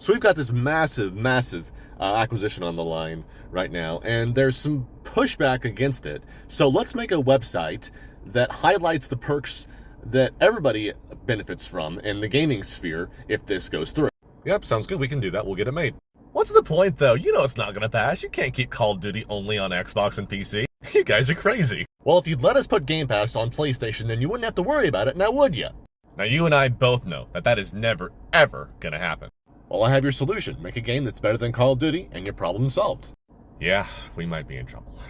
So we've got this massive acquisition on the line right now, and there's some pushback against it. So let's make a website that highlights the perks that everybody benefits from in the gaming sphere if this goes through. Yep, sounds good. We can do that. We'll get it made. What's the point, though? You know it's not going to pass. You can't keep Call of Duty only on Xbox and PC. You guys are crazy. Well, if you'd let us put Game Pass on PlayStation, then you wouldn't have to worry about it, now would you? Now, you and I both know that is never, ever going to happen. Well, I have your solution. Make a game that's better than Call of Duty, and your problem's solved. Yeah, we might be in trouble.